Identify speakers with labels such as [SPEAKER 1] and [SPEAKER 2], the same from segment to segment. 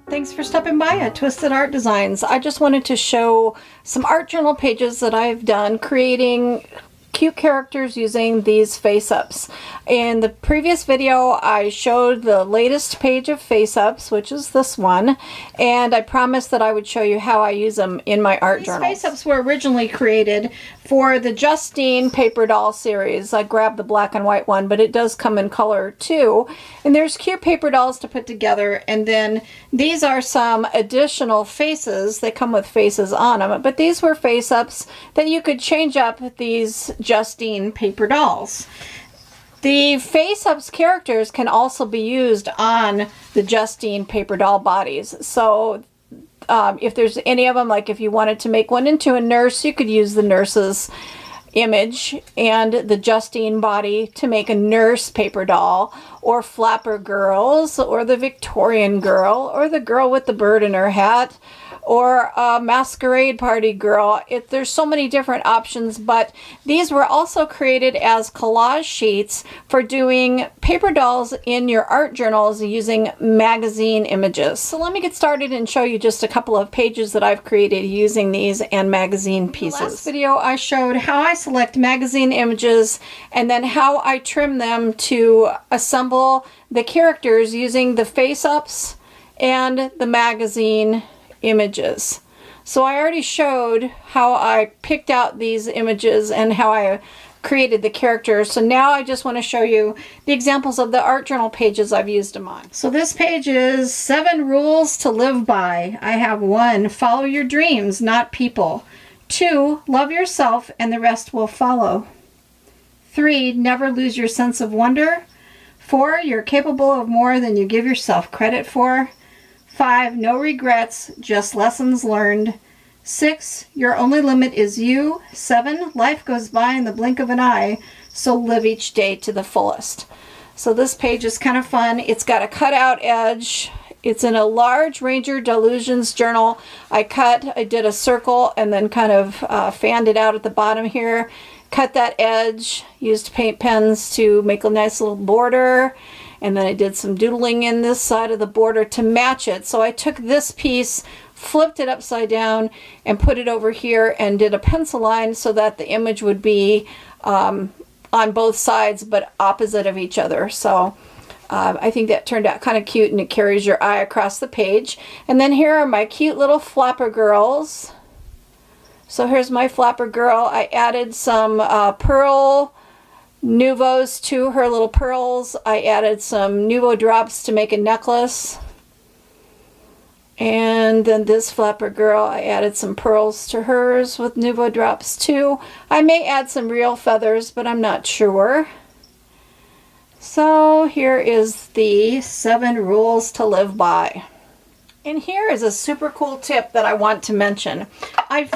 [SPEAKER 1] Thanks for stopping by at Twisted Art Designs. I just wanted to show some art journal pages that I've done creating cute characters using these face-ups. In the previous video I showed the latest page of face-ups, which is this one, and I promised that I would show you how I use them in my art journal. These face-ups were originally created for the Justine paper doll series. I grabbed the black and white one, but it does come in color too. And there's cute paper dolls to put together, and then these are some additional faces. They come with faces on them, but these were face-ups that you could change up these Justine paper dolls. The face-ups characters can also be used on the Justine paper doll bodies. So if there's any of them, like if you wanted to make one into a nurse, you could use the nurse's image and the Justine body to make a nurse paper doll, or Flapper Girls, or the Victorian girl, or the girl with the bird in her hat, or a masquerade party girl. There's so many different options, but these were also created as collage sheets for doing paper dolls in your art journals using magazine images. So let me get started and show you just a couple of pages that I've created using these and magazine pieces. In the last video I showed how I select magazine images and then how I trim them to assemble the characters using the face-ups and the magazine images. So I already showed how I picked out these images and how I created the characters. So now I just want to show you the examples of the art journal pages I've used them on. So this page is 7 rules to live by. I have 1, follow your dreams, not people. 2, love yourself and the rest will follow. 3, never lose your sense of wonder. 4, you're capable of more than you give yourself credit for. 5, no regrets, just lessons learned. 6, your only limit is you. 7, life goes by in the blink of an eye, so live each day to the fullest. So this page is kind of fun. It's got a cutout edge. It's in a large Ranger Delusions journal. I did a circle and then kind of fanned it out at the bottom here. Cut that edge, used paint pens to make a nice little border. And then I did some doodling in this side of the border to match it. So I took this piece, flipped it upside down, and put it over here and did a pencil line so that the image would be on both sides but opposite of each other. So I think that turned out kind of cute, and it carries your eye across the page. And then here are my cute little Flapper Girls. So here's my Flapper Girl. I added some pearl Nuvos to her little pearls. I added some Nuvo drops to make a necklace. And then this Flapper Girl, I added some pearls to hers with Nuvo drops too. I may add some real feathers, but I'm not sure. So here is the 7 rules to live by. And here is a super cool tip that I want to mention. I've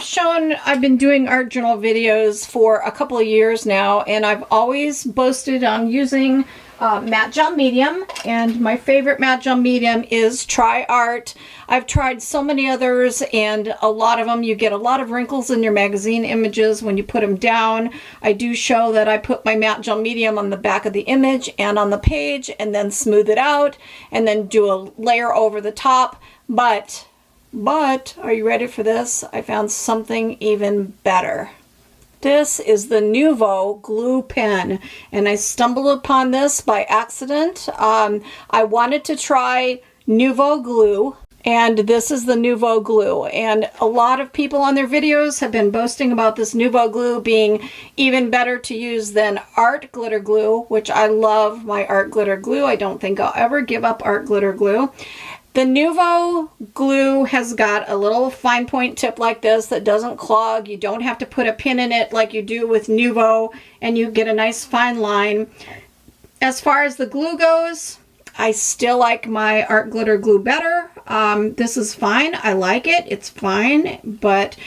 [SPEAKER 1] been doing art journal videos for a couple of years now, and I've always boasted on using matte gel medium, and my favorite matte gel medium is Try Art. I've tried so many others, and a lot of them you get a lot of wrinkles in your magazine images when you put them down. I do show that I put my matte gel medium on the back of the image and on the page and then smooth it out and then do a layer over the top. But are you ready for this? I found something even better. This is the Nuvo glue pen, and I stumbled upon this by accident. I wanted to try Nuvo glue, and this is the Nuvo glue. And a lot of people on their videos have been boasting about this Nuvo glue being even better to use than art glitter glue, which I love my art glitter glue. I don't think I'll ever give up art glitter glue. The Nuvo glue has got a little fine point tip like this that doesn't clog. You don't have to put a pin in it like you do with Nuvo, and you get a nice fine line. As far as the glue goes, I still like my art glitter glue better. This is fine. I like it. It's fine, but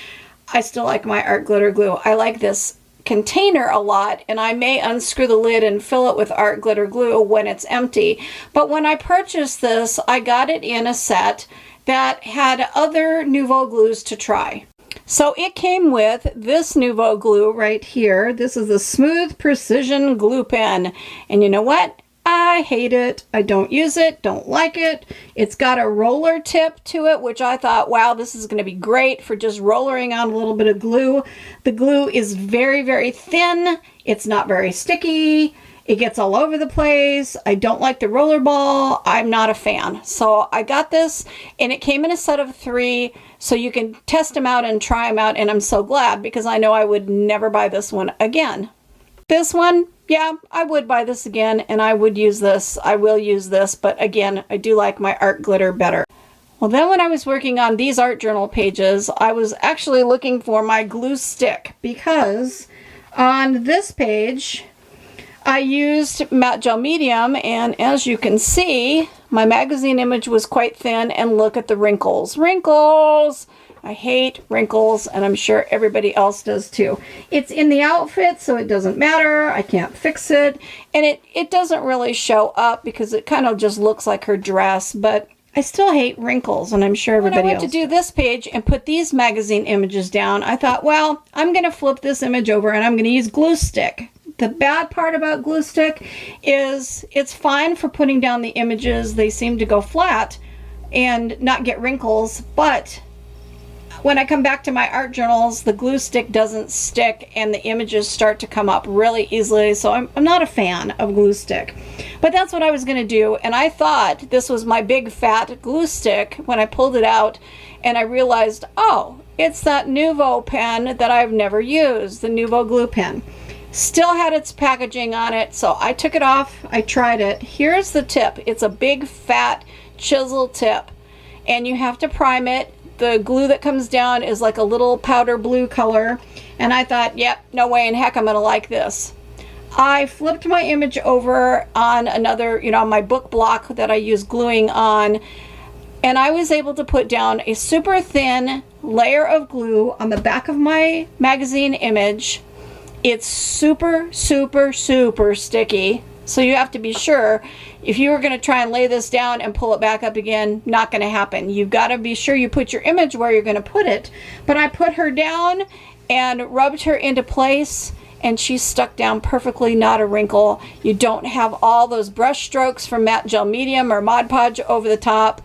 [SPEAKER 1] I still like my art glitter glue. I like this container a lot, and I may unscrew the lid and fill it with art glitter glue when it's empty. But when I purchased this, I got it in a set that had other Nuvo glues to try. So it came with this Nuvo glue right here. This is the Smooth Precision Glue Pen. And you know what? I hate it. I don't use it, don't like it. It's got a roller tip to it, which I thought, wow, this is going to be great for just rollering on a little bit of glue. The glue is very, very thin. It's not very sticky. It gets all over the place. I don't like the roller ball. I'm not a fan. So I got this, and it came in a set of 3, so you can test them out and try them out, and I'm so glad because I know I would never buy this one again. This one, yeah, I would buy this again, and I would use this. I will use this, but again, I do like my art glitter better. Well, then when I was working on these art journal pages, I was actually looking for my glue stick because on this page, I used matte gel medium, and as you can see, my magazine image was quite thin, and look at the wrinkles. Wrinkles! I hate wrinkles, and I'm sure everybody else does too. It's in the outfit, so it doesn't matter. I can't fix it. And it doesn't really show up because it kind of just looks like her dress, but I still hate wrinkles, and I'm sure everybody else. When I went to do this page and put these magazine images down, I thought, well, I'm going to flip this image over, and I'm going to use glue stick. The bad part about glue stick is it's fine for putting down the images. They seem to go flat and not get wrinkles, but when I come back to my art journals, the glue stick doesn't stick and the images start to come up really easily. So I'm not a fan of glue stick. But that's what I was going to do. And I thought this was my big fat glue stick when I pulled it out, and I realized, oh, it's that Nuvo pen that I've never used, the Nuvo glue pen. Still had its packaging on it, so I took it off. I tried it. Here's the tip. It's a big fat chisel tip, and you have to prime it. The glue that comes down is like a little powder blue color, and I thought, yep, no way in heck I'm gonna like this. I flipped my image over on another, on my book block that I use gluing on, and I was able to put down a super thin layer of glue on the back of my magazine image. It's super, super, super sticky. So you have to be sure, if you were going to try and lay this down and pull it back up again, not going to happen. You've got to be sure you put your image where you're going to put it. But I put her down and rubbed her into place, and she stuck down perfectly, not a wrinkle. You don't have all those brush strokes from matte gel medium or Mod Podge over the top.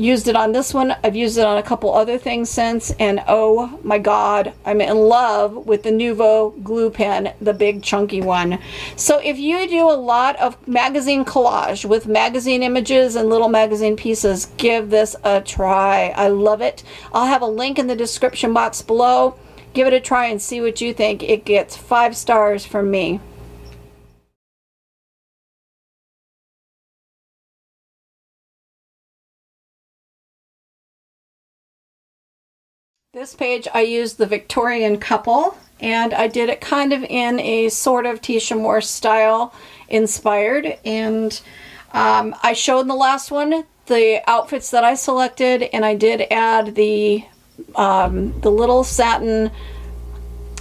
[SPEAKER 1] Used it on this one. I've used it on a couple other things since, and oh my god, I'm in love with the Nuvo glue pen, the big chunky one. So if you do a lot of magazine collage with magazine images and little magazine pieces, give this a try. I love it. I'll have a link in the description box below. Give it a try and see what you think. It gets 5 stars from me. This page I used the Victorian couple, and I did it kind of in a sort of Tisha Moore style inspired, and I showed in the last one the outfits that I selected, and I did add the little satin,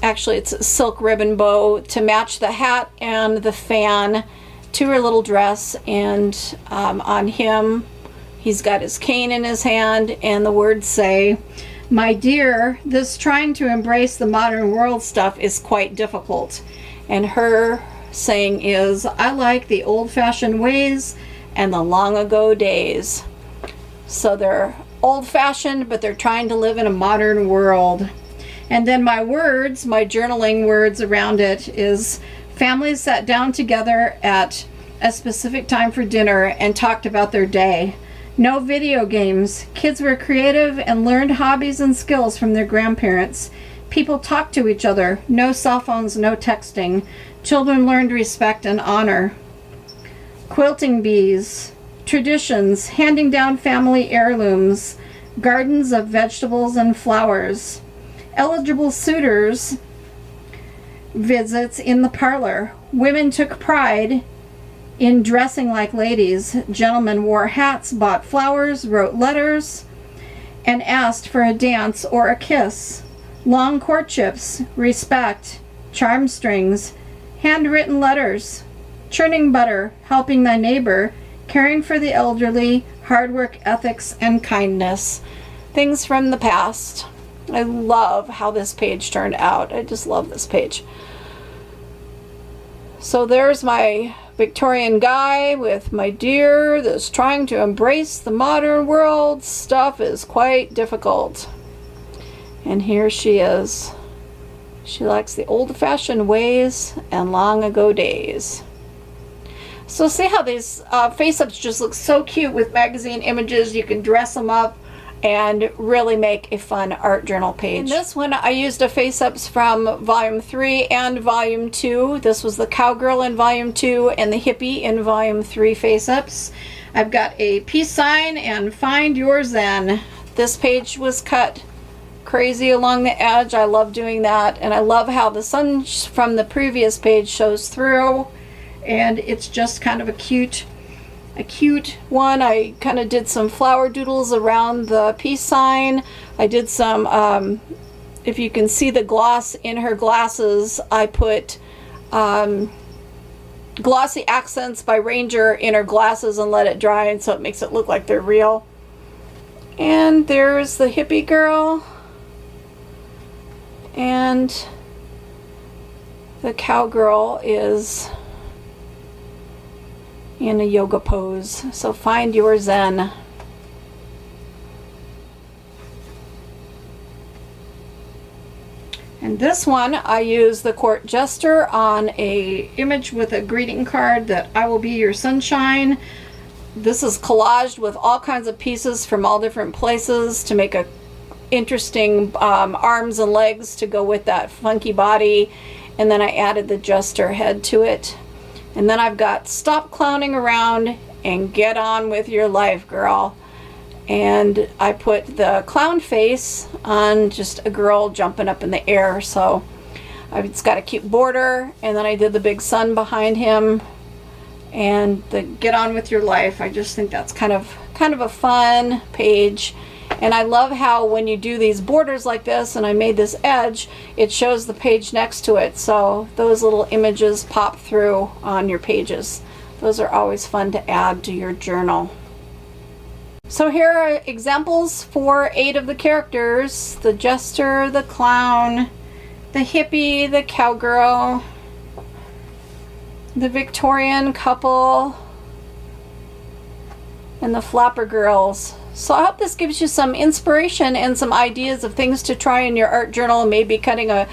[SPEAKER 1] actually it's a silk ribbon bow to match the hat and the fan to her little dress. And on him, he's got his cane in his hand, and the words say, "My dear, this trying to embrace the modern world stuff is quite difficult." And her saying is, "I like the old-fashioned ways and the long ago days." So they're old-fashioned, but they're trying to live in a modern world. And then my words, my journaling words around it is, families sat down together at a specific time for dinner and talked about their day. No video games. Kids were creative and learned hobbies and skills from their grandparents. People talked to each other. No cell phones, no texting. Children learned respect and honor. Quilting bees. Traditions. Handing down family heirlooms. Gardens of vegetables and flowers. Eligible suitors. Visits in the parlor. Women took pride in dressing like ladies. Gentlemen wore hats, bought flowers, wrote letters, and asked for a dance or a kiss. Long courtships, respect, charm strings, handwritten letters, churning butter, helping thy neighbor, caring for the elderly, hard work, ethics, and kindness. Things from the past. I love how this page turned out. I just love this page. So there's my Victorian guy with my deer that's trying to embrace the modern world. Stuff is quite difficult. And here she is. She likes the old-fashioned ways and long ago days. So see how these face-ups just look so cute with magazine images. You can dress them up and really make a fun art journal page. In this one I used a face-ups from volume 3 and volume 2. This was the cowgirl in volume 2 and the hippie in volume 3 face-ups. I've got a peace sign and find your zen. This page was cut crazy along the edge. I love doing that, and I love how the sun from the previous page shows through, and it's just kind of a cute one. I kind of did some flower doodles around the peace sign. I did some, if you can see the gloss in her glasses, I put glossy accents by Ranger in her glasses and let it dry, and so it makes it look like they're real. And there's the hippie girl, and the cowgirl is in a yoga pose. So find your zen. And this one I use the court jester on a image with a greeting card that I will be your sunshine. This is collaged with all kinds of pieces from all different places to make a interesting arms and legs to go with that funky body, and then I added the jester head to it. And then I've got stop clowning around and get on with your life, girl. And I put the clown face on just a girl jumping up in the air. So it's got a cute border, and then I did the big sun behind him and the get on with your life. I just think that's kind of a fun page. And I love how when you do these borders like this, and I made this edge, it shows the page next to it. So those little images pop through on your pages. Those are always fun to add to your journal. So here are examples for 8 of the characters: the jester, the clown, the hippie, the cowgirl, the Victorian couple, and the flapper girls. So I hope this gives you some inspiration and some ideas of things to try in your art journal, maybe cutting a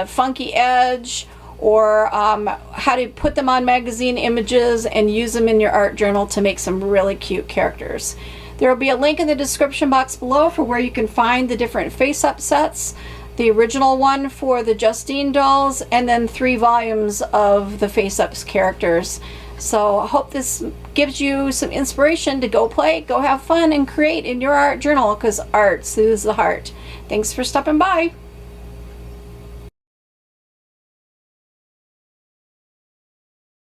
[SPEAKER 1] funky edge, or how to put them on magazine images and use them in your art journal to make some really cute characters. There will be a link in the description box below for where you can find the different face-up sets, the original one for the Justine dolls, and then 3 volumes of the face-ups characters. So I hope this gives you some inspiration to go play, go have fun, and create in your art journal, because art soothes the heart. Thanks for stopping by.